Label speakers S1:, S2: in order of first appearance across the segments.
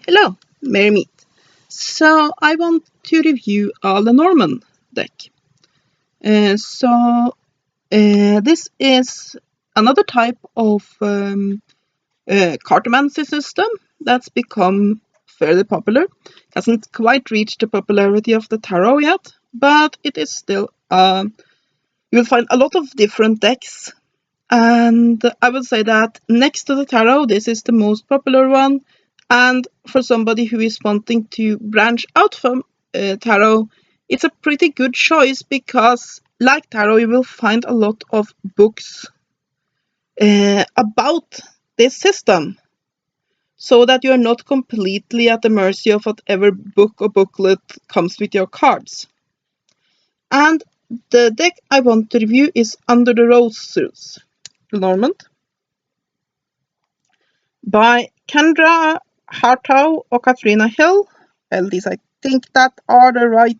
S1: Hello, merry meet. So I want to review a Lenormand deck. This is another type of cartomancy system that's become fairly popular. Hasn't quite reached the popularity of the tarot yet, but it is still. You'll find a lot of different decks, and I would say that next to the tarot, this is the most popular one. And for somebody who is wanting to branch out from tarot, it's a pretty good choice because, like tarot, you will find a lot of books about this system, so that you are not completely at the mercy of whatever book or booklet comes with your cards. And the deck I want to review is Under the Roses Lenormand by Kendra, Hurteau, or Katrina Hill. Well, these I think that are the right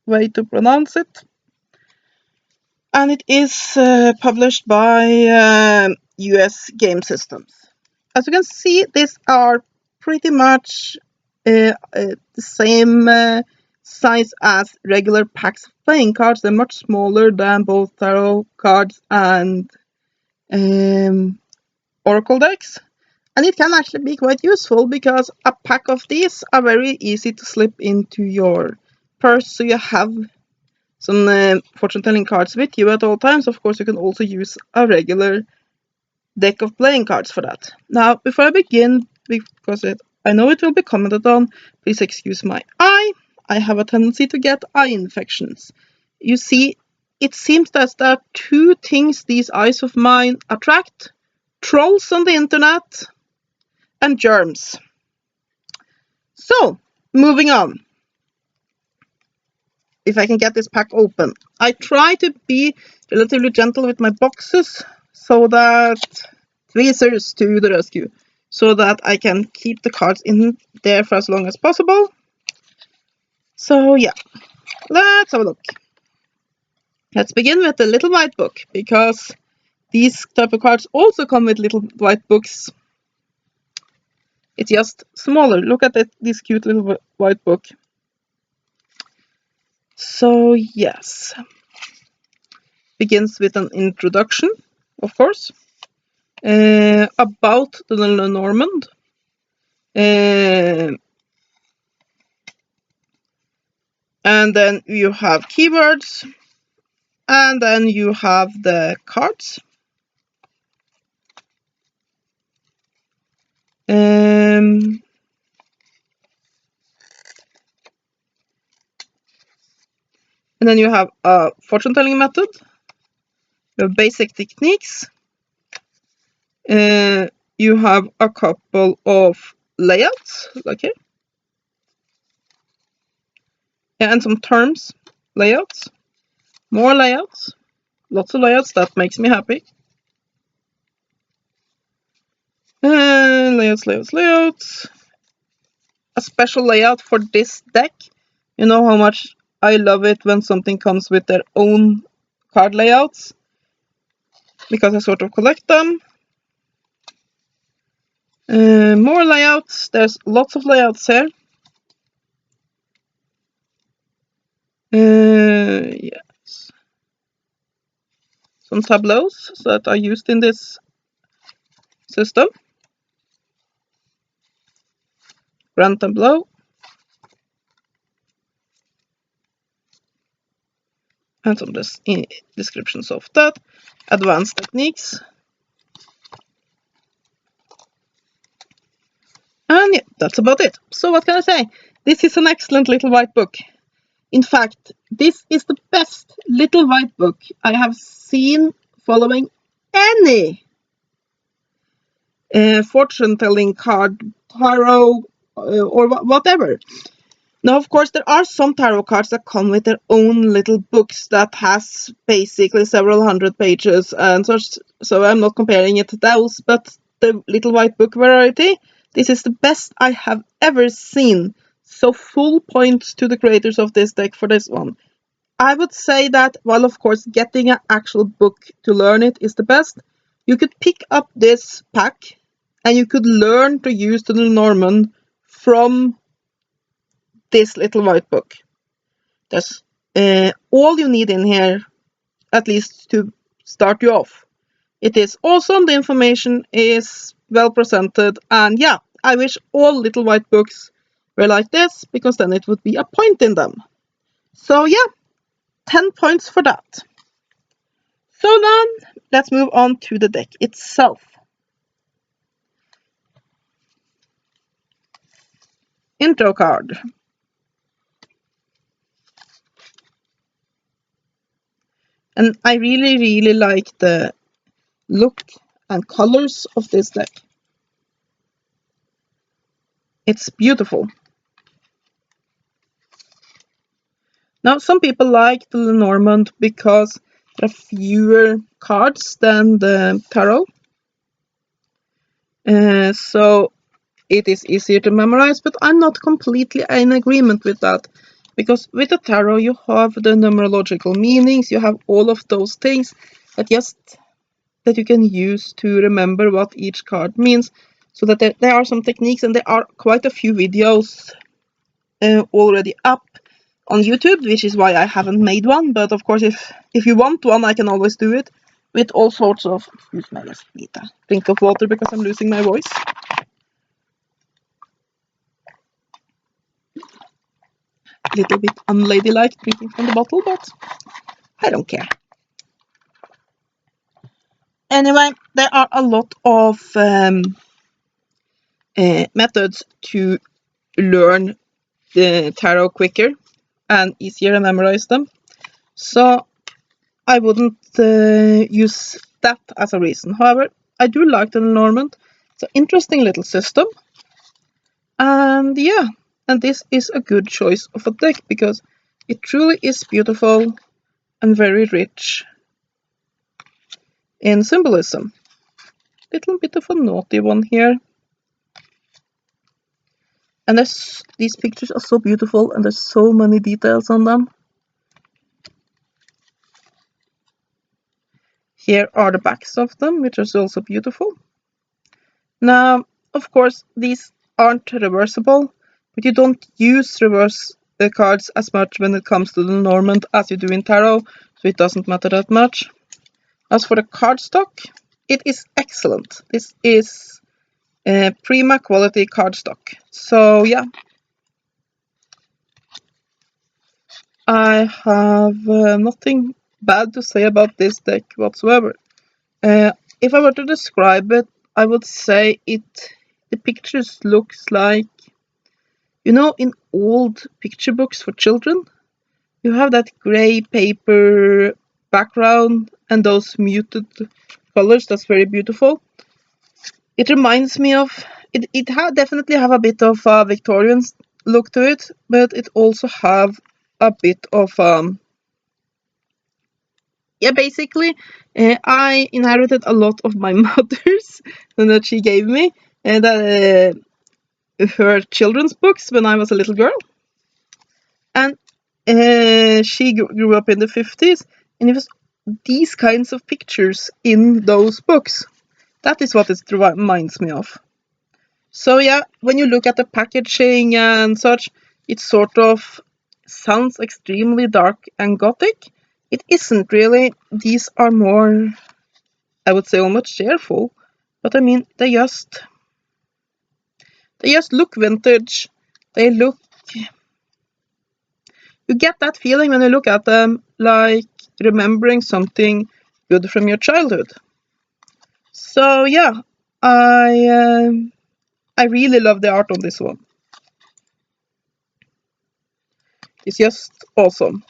S1: way to pronounce it. And it is published by US Game Systems. As you can see, these are pretty much the same size as regular packs of playing cards. They're much smaller than both tarot cards and oracle decks. And it can actually be quite useful because a pack of these are very easy to slip into your purse, so you have some fortune telling cards with you at all times. Of course, you can also use a regular deck of playing cards for that. Now, before I begin, because I know it will be commented on, please excuse my eye. I have a tendency to get eye infections. You see, it seems that there are two things these eyes of mine attract: trolls on the internet and germs. So, moving on. If I can get this pack open. I try to be relatively gentle with my boxes so that tweezers to the rescue, so that I can keep the cards in there for as long as possible. So yeah, let's have a look. Let's begin with the little white book, because these type of cards also come with little white books. It's just smaller. Look at this cute little white book. So yes, begins with an introduction, of course, about the Lenormand. And then you have keywords, and then you have the cards. And then you have a fortune telling method, you have basic techniques, you have a couple of layouts, like here, and some terms, layouts, more layouts, lots of layouts, that makes me happy. Layouts. A special layout for this deck. You know how much I love it when something comes with their own card layouts, because I sort of collect them. More layouts. There's lots of layouts here. Yes. Some tableaus that are used in this system. Grand tableau. And some descriptions of that. Advanced techniques. And yeah, that's about it. So what can I say? This is an excellent little white book. In fact, this is the best little white book I have seen following any fortune-telling card, tarot, or whatever. Now, of course, there are some tarot cards that come with their own little books that has basically several hundred pages, and so I'm not comparing it to those, but the little white book variety, this is the best I have ever seen. So full points to the creators of this deck for this one. I would say that, while of course getting an actual book to learn it is the best, you could pick up this pack and you could learn to use the Lenormand from this little white book. That's all you need in here, at least to start you off. It is awesome, the information is well presented, and yeah, I wish all little white books were like this, because then it would be a point in them. So yeah, 10 points for that. So then, let's move on to the deck itself. Intro card. And I really like the look and colors of this deck. It's beautiful. Now, some people like the Lenormand because there are fewer cards than the tarot. So it is easier to memorize, but I'm not completely in agreement with that. Because with the tarot, you have the numerological meanings, you have all of those things that you can use to remember what each card means. So that there are some techniques, and there are quite a few videos already up on YouTube, which is why I haven't made one. But of course, if you want one, I can always do it with all sorts of. Excuse me, I just need a drink of water because I'm losing my voice. A little bit unladylike drinking from the bottle, but I don't care. Anyway, there are a lot of methods to learn the tarot quicker and easier to memorize them. So I wouldn't use that as a reason. However, I do like the Lenormand. It's an interesting little system. And yeah, and this is a good choice of a deck because it truly is beautiful and very rich in symbolism. Little bit of a naughty one here. And these pictures are so beautiful, and there's so many details on them. Here are the backs of them, which is also beautiful. Now, of course, these aren't reversible, but you don't use reverse cards as much when it comes to the Lenormand as you do in tarot, so it doesn't matter that much. As for the cardstock, it is excellent. This is prima quality cardstock. So yeah, I have nothing bad to say about this deck whatsoever. If I were to describe it, I would say the pictures looks like, you know, in old picture books for children, you have that gray paper background and those muted colors. That's very beautiful. It reminds me of it definitely have a bit of a Victorian look to it, but it also have a bit of yeah, basically, I inherited a lot of my mother's and that she gave me, and her children's books when I was a little girl. And she grew up in the 50s, and it was these kinds of pictures in those books. That is what it reminds me of. So yeah, when you look at the packaging and such, it sort of sounds extremely dark and gothic. It isn't really. These are more, I would say, almost cheerful. But I mean, they just look vintage. They look. You get that feeling when you look at them, like remembering something good from your childhood. So yeah, I really love the art on this one. It's just awesome.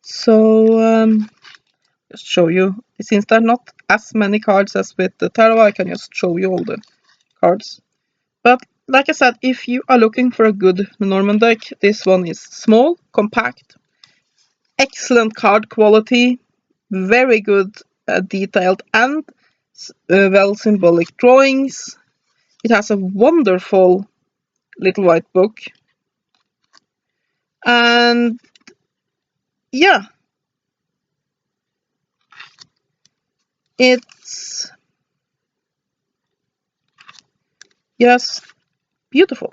S1: So just show you. Since there are not as many cards as with the tarot, I can just show you all the cards. But like I said, if you are looking for a good Norman deck, this one is small, compact, excellent card quality, very good detailed and well symbolic drawings. It has a wonderful little white book. And yeah, it's Yes, beautiful.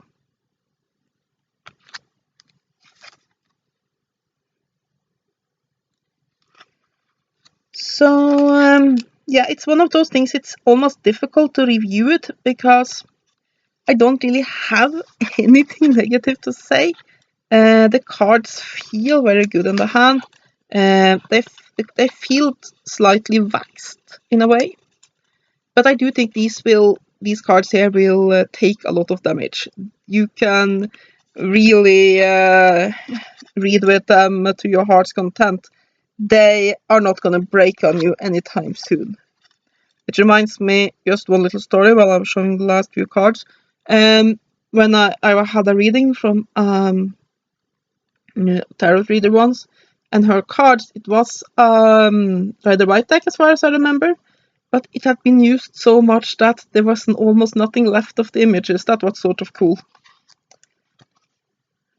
S1: So, yeah, it's one of those things, it's almost difficult to review it because I don't really have anything negative to say. The cards feel very good in the hand. They feel slightly waxed in a way, but I do think these cards here will take a lot of damage. You can really read with them to your heart's content. They are not going to break on you anytime soon. It reminds me just one little story while I was showing the last few cards. When I had a reading from tarot reader once, and her cards, it was Rider White deck as far as I remember, but it had been used so much that there was almost nothing left of the images. That was sort of cool.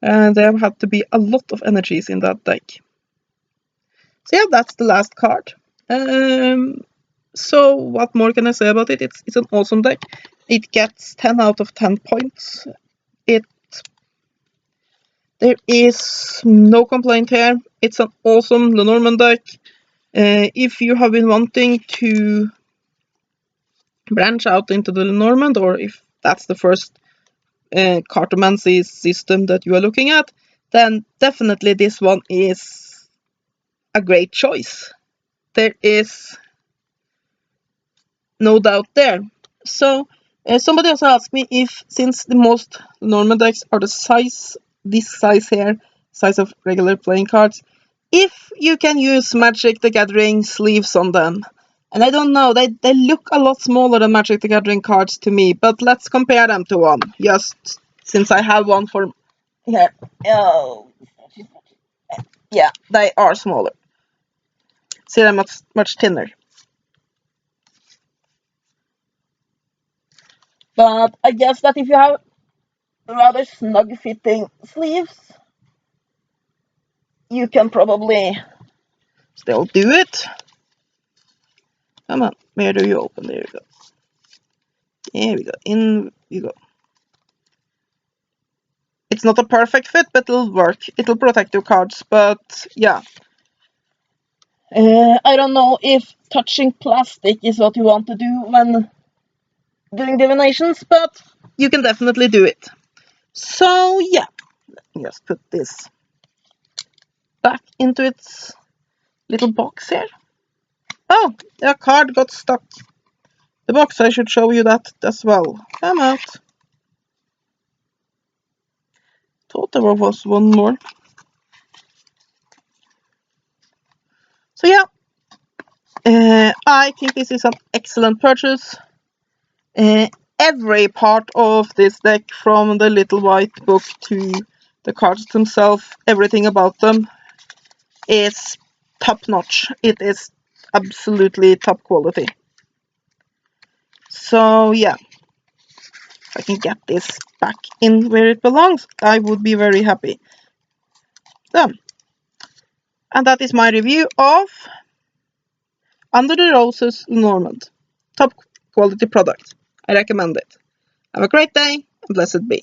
S1: And there had to be a lot of energies in that deck. So yeah, that's the last card. So what more can I say about it? It's an awesome deck. It gets 10 out of 10 points. There is no complaint here. It's an awesome Lenormand deck. If you have been wanting to branch out into the Lenormand, or if that's the first cartomancy system that you are looking at, then definitely this one is a great choice. There is no doubt there. So somebody also asked me if, since the most Lenormand decks are this size here, size of regular playing cards, if you can use Magic the Gathering sleeves on them. And I don't know, they look a lot smaller than Magic the Gathering cards to me, but let's compare them to one, just since I have one for here. Oh, yeah, they are smaller. See, they're much thinner. But I guess that if you have rather snug fitting sleeves, you can probably still do it. Come on, where do you open? There you go. Here we go. In you go. It's not a perfect fit, but it'll work. It'll protect your cards, but yeah. I don't know if touching plastic is what you want to do when doing divinations, but you can definitely do it. So yeah, let me just put this back into its little box here. Oh, a card got stuck. The box, I should show you that as well. Come out. Thought there was one more. So yeah, I think this is an excellent purchase. Every part of this deck, from the little white book to the cards themselves, everything about them is top notch. It is absolutely top quality. So yeah, if I can get this back in where it belongs, I would be very happy. So, and that is my review of Under the Roses Lenormand. Top quality product. I recommend it. Have a great day and blessed be.